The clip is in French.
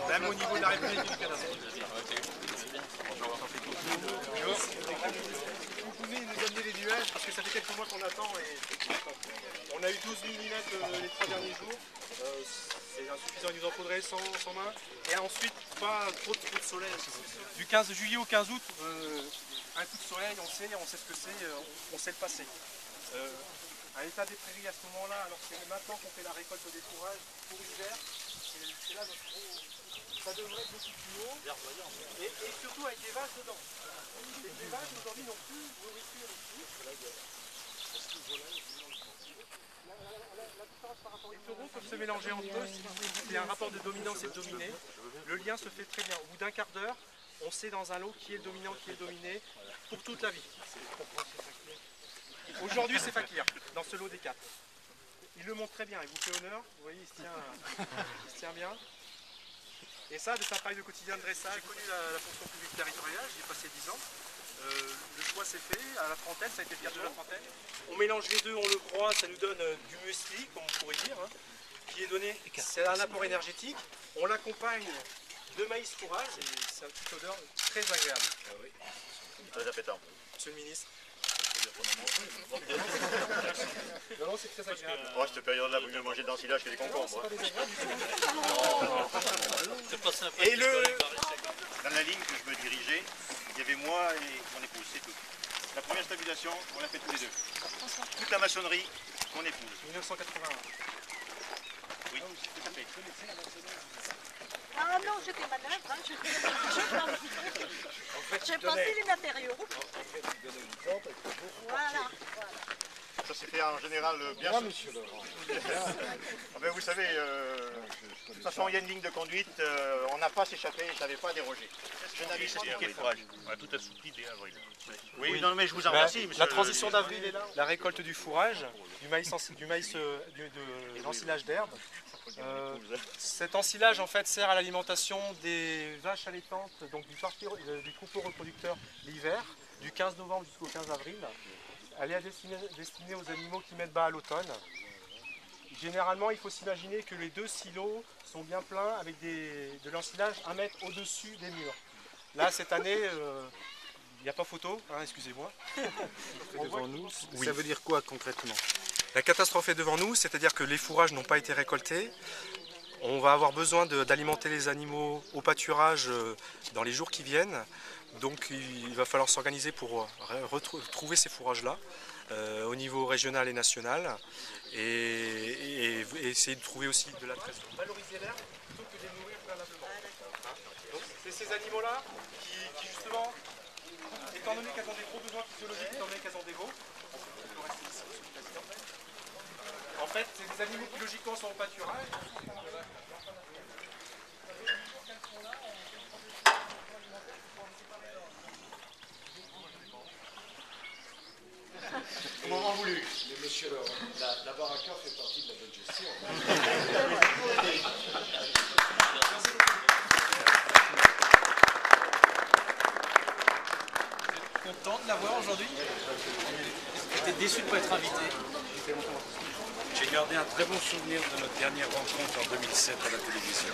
Même au niveau de la République du Canada. Vous pouvez nous amener les nuages parce que ça fait quelques mois qu'on attend et on a eu 12 mm les 3 derniers jours. C'est insuffisant, il nous en faudrait 120. Et ensuite, pas trop de soleil. Du 15 juillet au 15 août, un coup de soleil, on sait ce que c'est, on sait le passer. À l'état des prairies à ce moment-là, alors c'est maintenant qu'on fait la récolte des fourrages pour l'hiver, c'est là notre gros. Ça devrait être beaucoup plus haut et surtout avec des vaches dedans. Les vaches aujourd'hui n'ont plus de nourriture ici. Les taureaux peuvent se mélanger entre eux, c'est un rapport de dominance et de dominé. Le lien se fait très bien. Au bout d'un quart d'heure, on sait dans un lot qui est le dominant, qui est le dominé, pour toute la vie. Aujourd'hui c'est Fakir, dans ce lot des 4. Il le montre très bien, il vous fait honneur, vous voyez, il se tient bien. Et ça, c'est un travail de quotidien de dressage. J'ai connu la fonction publique territoriale, j'y ai passé 10 ans. Le choix s'est fait, à la trentaine, ça a été le cap de la trentaine. On mélange les deux, on le croit, ça nous donne du muesli, comme on pourrait dire, qui est donné, c'est un apport énergétique. On l'accompagne de maïs fourrage, et c'est une petite odeur très agréable. Ah oui. Très appétant. Monsieur le ministre. Non, c'est très agréable. Oh, cette période-là, vous mieux manger de l'ensilage que des concombres. Et dans la ligne que je me dirigeais, il y avait moi et mon épouse, c'est tout. La première stabilisation, on l'a fait tous les deux. Toute la maçonnerie, mon épouse. 1981. Oui, tout à fait. Ah non, j'étais manœuvre, j'ai pensé les matériaux. Voilà. Ça s'est fait en général bien. Moi, monsieur Laurent. Ah ben, vous savez, de toute façon, il y a une ligne de conduite, on n'a pas à s'échapper, je n'avais pas à déroger. Je n'avais pas à le fourrage. On a tout assoupli dès avril. Oui, non, mais je vous en remercie, monsieur. La transition d'avril est là. La récolte du fourrage, du maïs, de l'ensilage d'herbe. Cet ensilage en fait sert à l'alimentation des vaches allaitantes, donc du troupeau reproducteur l'hiver, du 15 novembre jusqu'au 15 avril. Elle est destinée aux animaux qui mettent bas à l'automne. Généralement, il faut s'imaginer que les deux silos sont bien pleins avec de l'ensilage 1 mètre au-dessus des murs. Là, cette année, il n'y a pas photo, hein, excusez-moi. Devant nous, oui. Ça veut dire quoi concrètement? La catastrophe est devant nous, c'est-à-dire que les fourrages n'ont pas été récoltés. On va avoir besoin d'alimenter les animaux au pâturage dans les jours qui viennent. Donc il va falloir s'organiser pour retrouver ces fourrages-là au niveau régional et national et essayer de trouver aussi de la trésor. Valoriser l'herbe plutôt que de les nourrir préalablement. Donc c'est ces animaux-là qui justement, étant donné qu'elles ont des gros besoins physiologiques, étant donné qu'elles ont des veaux, en fait, c'est des animaux qui logiquement sont au pâturage. Au moment voulu. Mais monsieur Laurent, la baraka fait partie de la bonne gestion. Content de l'avoir aujourd'hui. J'étais déçu de ne pas être invité. J'ai gardé un très bon souvenir de notre dernière rencontre en 2007 à la télévision.